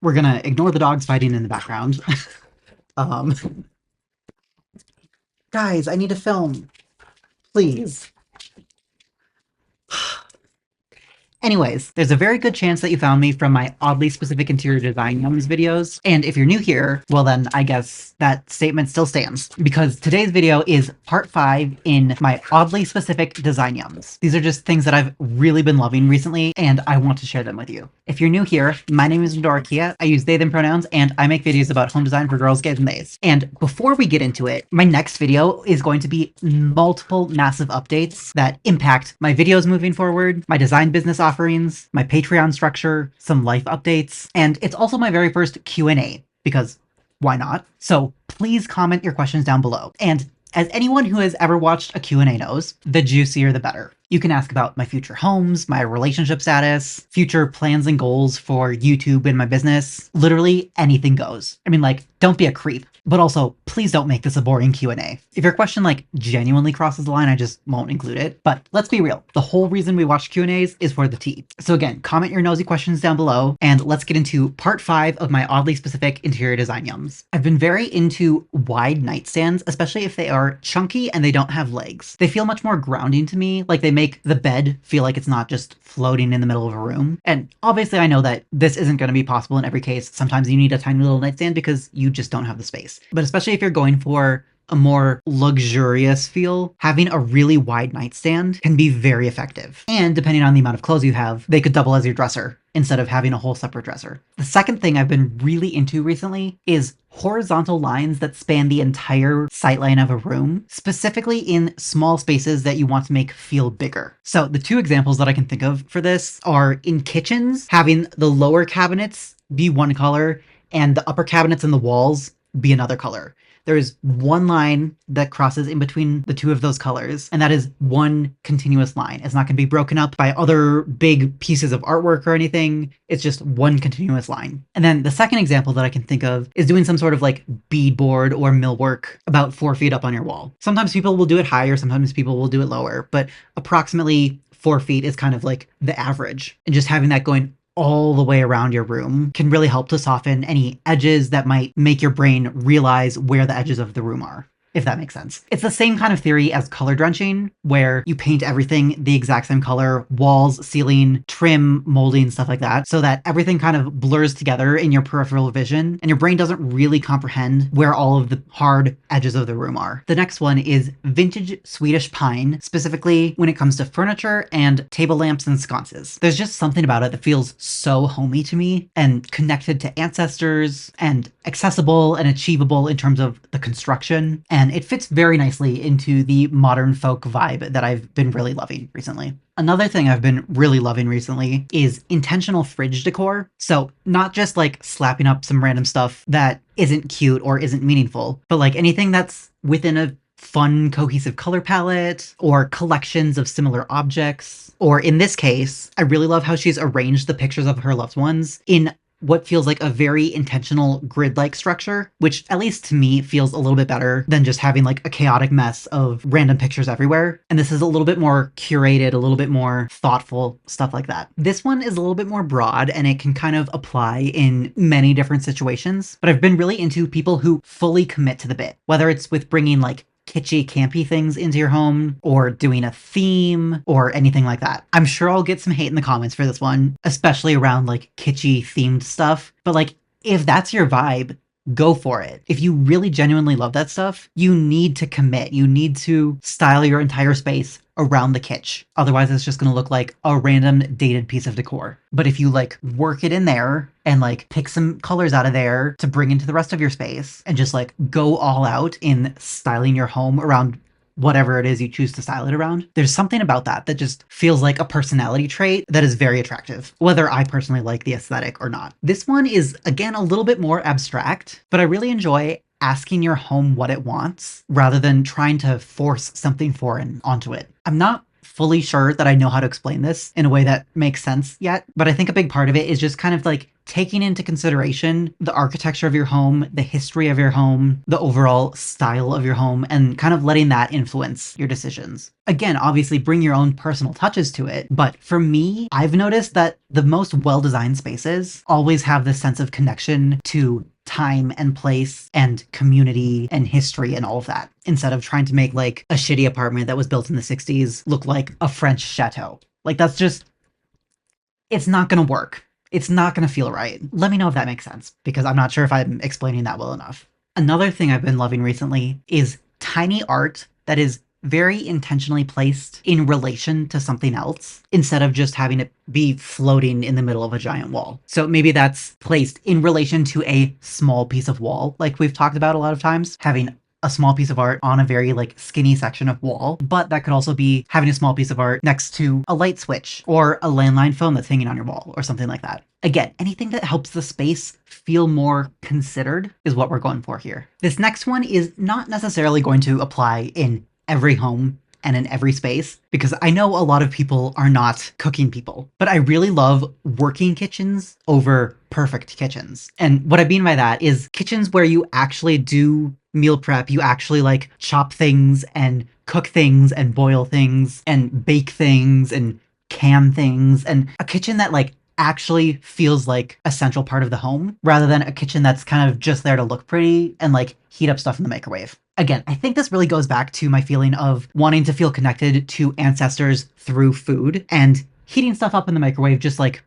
We're gonna ignore the dogs fighting in the background. um, Guys, I need to film. Please. Anyways, there's a very good chance that you found me from my oddly specific interior design yums videos, and if you're new here, well then I guess that statement still stands, because today's video is part 5 in my oddly specific design yums. These are just things that I've really been loving recently, and I want to share them with you. If you're new here, my name is Medora. I use they, them pronouns, and I make videos about home design for girls, gays, and theys. And before we get into it, my next video is going to be multiple massive updates that impact my videos moving forward, my design business offerings, my Patreon structure, some life updates, and it's also my very first Q&A, because why not? So please comment your questions down below. And as anyone who has ever watched a Q&A knows, the juicier the better. You can ask about my future homes, my relationship status, future plans and goals for YouTube and my business. Literally anything goes. I mean, like, don't be a creep, but also please don't make this a boring Q&A. If your question like genuinely crosses the line, I just won't include it. But let's be real. The whole reason we watch Q&As is for the tea. So again, comment your nosy questions down below and let's get into part 5 of my oddly specific interior design yums. I've been very into wide nightstands, especially if they are chunky and they don't have legs. They feel much more grounding to me, like they make the bed feel like it's not just floating in the middle of a room. And obviously I know that this isn't going to be possible in every case. Sometimes you need a tiny little nightstand because you just don't have the space. But especially if you're going for a more luxurious feel, having a really wide nightstand can be very effective. And depending on the amount of clothes you have, they could double as your dresser instead of having a whole separate dresser. The second thing I've been really into recently is horizontal lines that span the entire sightline of a room, specifically in small spaces that you want to make feel bigger. So the two examples that I can think of for this are in kitchens, having the lower cabinets be one color and the upper cabinets and the walls be another color. There is one line that crosses in between the two of those colors, and that is one continuous line. It's not going to be broken up by other big pieces of artwork or anything. It's just one continuous line. And then the second example that I can think of is doing some sort of like beadboard or millwork about 4 feet up on your wall. Sometimes people will do it higher, sometimes people will do it lower, but approximately 4 feet is kind of like the average. And just having that going all the way around your room can really help to soften any edges that might make your brain realize where the edges of the room are, if that makes sense. It's the same kind of theory as color drenching, where you paint everything the exact same color, walls, ceiling, trim, molding, stuff like that, so that everything kind of blurs together in your peripheral vision, and your brain doesn't really comprehend where all of the hard edges of the room are. The next one is vintage Swedish pine, specifically when it comes to furniture and table lamps and sconces. There's just something about it that feels so homey to me and connected to ancestors and accessible and achievable in terms of the construction. And it fits very nicely into the modern folk vibe that I've been really loving recently. Another thing I've been really loving recently is intentional fridge decor. So not just like slapping up some random stuff that isn't cute or isn't meaningful, but like anything that's within a fun, cohesive color palette or collections of similar objects. Or in this case, I really love how she's arranged the pictures of her loved ones in what feels like a very intentional grid-like structure, which at least to me feels a little bit better than just having like a chaotic mess of random pictures everywhere. And this is a little bit more curated, a little bit more thoughtful, stuff like that. This one is a little bit more broad and it can kind of apply in many different situations, but I've been really into people who fully commit to the bit, whether it's with bringing like kitschy, campy things into your home, or doing a theme, or anything like that. I'm sure I'll get some hate in the comments for this one, especially around like kitschy themed stuff, but like, if that's your vibe, go for it. If you really genuinely love that stuff, you need to commit. You need to style your entire space around the kitsch. Otherwise, it's just going to look like a random dated piece of decor. But if you like work it in there and like pick some colors out of there to bring into the rest of your space and just like go all out in styling your home around whatever it is you choose to style it around, there's something about that that just feels like a personality trait that is very attractive, whether I personally like the aesthetic or not. This one is, again, a little bit more abstract, but I really enjoy asking your home what it wants rather than trying to force something foreign onto it. I'm not fully sure that I know how to explain this in a way that makes sense yet, but I think a big part of it is just kind of like taking into consideration the architecture of your home, the history of your home, the overall style of your home, and kind of letting that influence your decisions. Again, obviously bring your own personal touches to it, but for me, I've noticed that the most well-designed spaces always have this sense of connection to time and place and community and history and all of that, instead of trying to make like a shitty apartment that was built in the 60s look like a French chateau. Like that's just, it's not gonna work. It's not gonna feel right. Let me know if that makes sense, because I'm not sure if I'm explaining that well enough. Another thing I've been loving recently is tiny art that is very intentionally placed in relation to something else instead of just having it be floating in the middle of a giant wall. So maybe that's placed in relation to a small piece of wall, like we've talked about a lot of times, having a small piece of art on a very like skinny section of wall, but that could also be having a small piece of art next to a light switch or a landline phone that's hanging on your wall or something like that. Again, anything that helps the space feel more considered is what we're going for here. This next one is not necessarily going to apply in every home and in every space, because I know a lot of people are not cooking people, but I really love working kitchens over perfect kitchens. And what I mean by that is kitchens where you actually do meal prep, you actually like chop things and cook things and boil things and bake things and can things, and a kitchen that like actually feels like a central part of the home rather than a kitchen that's kind of just there to look pretty and like heat up stuff in the microwave. Again, I think this really goes back to my feeling of wanting to feel connected to ancestors through food, and heating stuff up in the microwave just like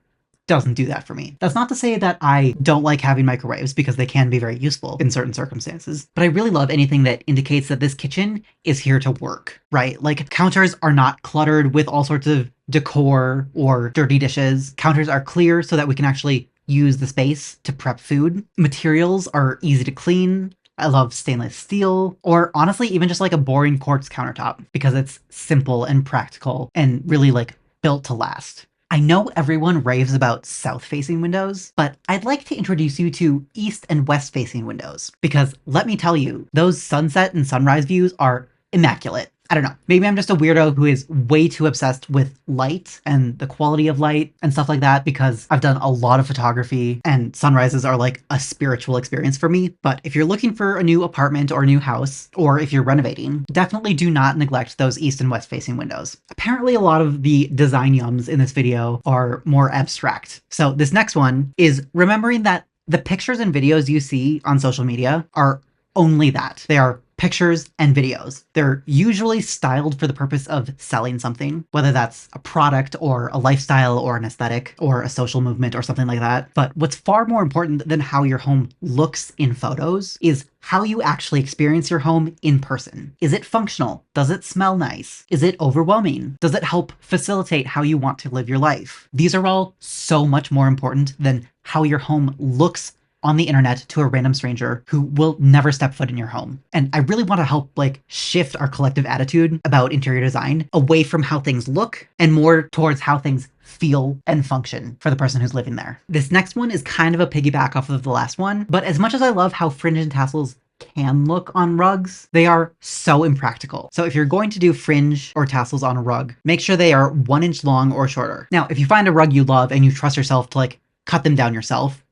doesn't do that for me. That's not to say that I don't like having microwaves, because they can be very useful in certain circumstances, but I really love anything that indicates that this kitchen is here to work, right? Like counters are not cluttered with all sorts of decor or dirty dishes. Counters are clear so that we can actually use the space to prep food. Materials are easy to clean. I love stainless steel, or honestly, even just like a boring quartz countertop, because it's simple and practical and really like built to last. I know everyone raves about south-facing windows, but I'd like to introduce you to east and west-facing windows, because let me tell you, those sunset and sunrise views are immaculate. I don't know, maybe I'm just a weirdo who is way too obsessed with light and the quality of light and stuff like that, because I've done a lot of photography and sunrises are like a spiritual experience for me. But if you're looking for a new apartment or a new house, or if you're renovating, definitely do not neglect those east and west facing windows. Apparently a lot of the design yums in this video are more abstract. So this next one is remembering that the pictures and videos you see on social media are only that. They are pictures and videos. They're usually styled for the purpose of selling something, whether that's a product or a lifestyle or an aesthetic or a social movement or something like that. But what's far more important than how your home looks in photos is how you actually experience your home in person. Is it functional? Does it smell nice? Is it overwhelming? Does it help facilitate how you want to live your life? These are all so much more important than how your home looks on the internet to a random stranger who will never step foot in your home. And I really want to help like shift our collective attitude about interior design away from how things look and more towards how things feel and function for the person who's living there. This next one is kind of a piggyback off of the last one, but as much as I love how fringe and tassels can look on rugs, they are so impractical. So if you're going to do fringe or tassels on a rug, make sure they are 1 inch long or shorter. Now, if you find a rug you love and you trust yourself to like cut them down yourself,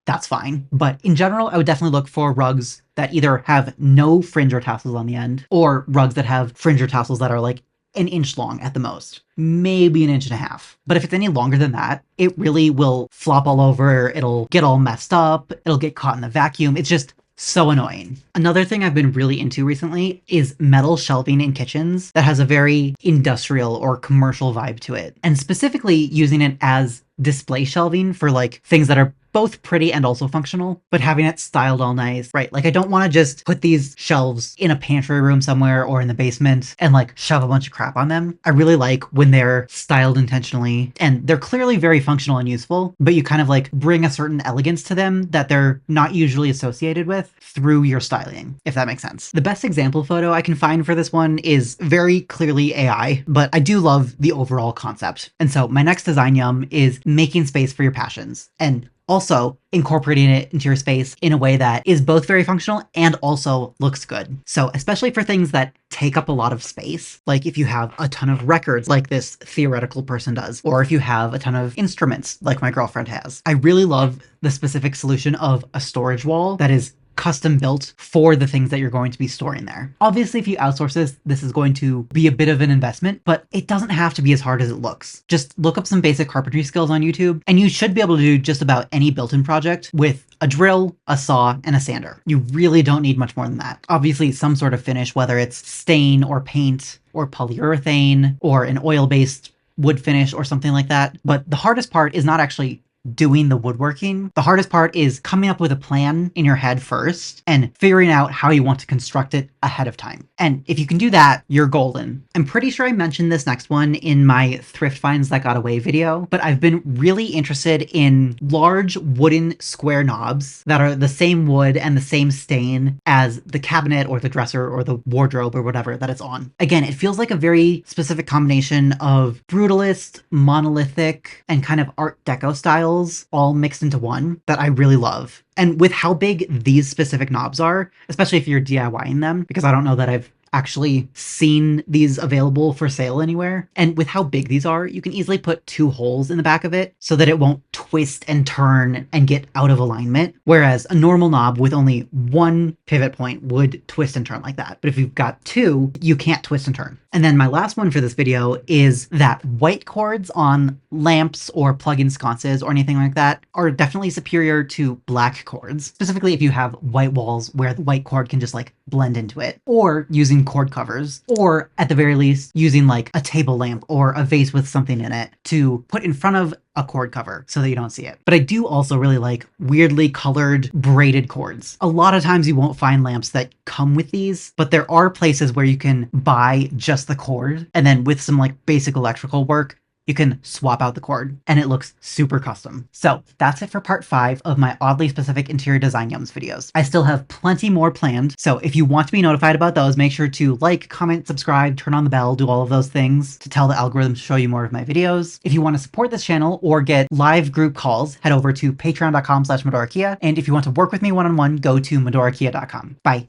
that's fine. But in general, I would definitely look for rugs that either have no fringe or tassels on the end, or rugs that have fringe or tassels that are like 1 inch long at the most, maybe 1.5 inches. But if it's any longer than that, it really will flop all over. It'll get all messed up. It'll get caught in the vacuum. It's just so annoying. Another thing I've been really into recently is metal shelving in kitchens that has a very industrial or commercial vibe to it. And specifically using it as display shelving for like things that are both pretty and also functional, but having it styled all nice, right? Like I don't want to just put these shelves in a pantry room somewhere or in the basement and like shove a bunch of crap on them. I really like when they're styled intentionally and they're clearly very functional and useful, but you kind of like bring a certain elegance to them that they're not usually associated with through your styling, if that makes sense. The best example photo I can find for this one is very clearly AI, but I do love the overall concept. And so my next design yum is making space for your passions. And also incorporating it into your space in a way that is both very functional and also looks good. So especially for things that take up a lot of space, like if you have a ton of records like this theoretical person does, or if you have a ton of instruments like my girlfriend has, I really love the specific solution of a storage wall that is custom built for the things that you're going to be storing there. Obviously, if you outsource this is going to be a bit of an investment, but it doesn't have to be as hard as it looks. Just look up some basic carpentry skills on YouTube, and you should be able to do just about any built-in project with a drill, a saw, and a sander. You really don't need much more than that. Obviously, some sort of finish, whether it's stain or paint or polyurethane or an oil-based wood finish or something like that. But the hardest part is not actually doing the woodworking. The hardest part is coming up with a plan in your head first and figuring out how you want to construct it ahead of time. And if you can do that, you're golden. I'm pretty sure I mentioned this next one in my thrift finds that got away video, but I've been really interested in large wooden square knobs that are the same wood and the same stain as the cabinet or the dresser or the wardrobe or whatever that it's on. Again, it feels like a very specific combination of brutalist, monolithic, and kind of Art Deco styles all mixed into one that I really love. And with how big these specific knobs are, especially if you're DIYing them, because I don't know that I've actually seen these available for sale anywhere. And with how big these are, you can easily put 2 holes in the back of it so that it won't twist and turn and get out of alignment. Whereas a normal knob with only 1 pivot point would twist and turn like that. But if you've got 2, you can't twist and turn. And then my last one for this video is that white cords on lamps or plug-in sconces or anything like that are definitely superior to black cords. Specifically if you have white walls where the white cord can just like blend into it, or using cord covers, or at the very least using like a table lamp or a vase with something in it to put in front of a cord cover so that you don't see it. But I do also really like weirdly colored braided cords. A lot of times you won't find lamps that come with these, but there are places where you can buy just the cord, and then with some like basic electrical work, you can swap out the cord and it looks super custom. So that's it for part 5 of my oddly specific interior design yums videos. I still have plenty more planned. So if you want to be notified about those, make sure to like, comment, subscribe, turn on the bell, do all of those things to tell the algorithm to show you more of my videos. If you want to support this channel or get live group calls, head over to patreon.com/medorakia. And if you want to work with me one-on-one, go to medorakia.com. Bye.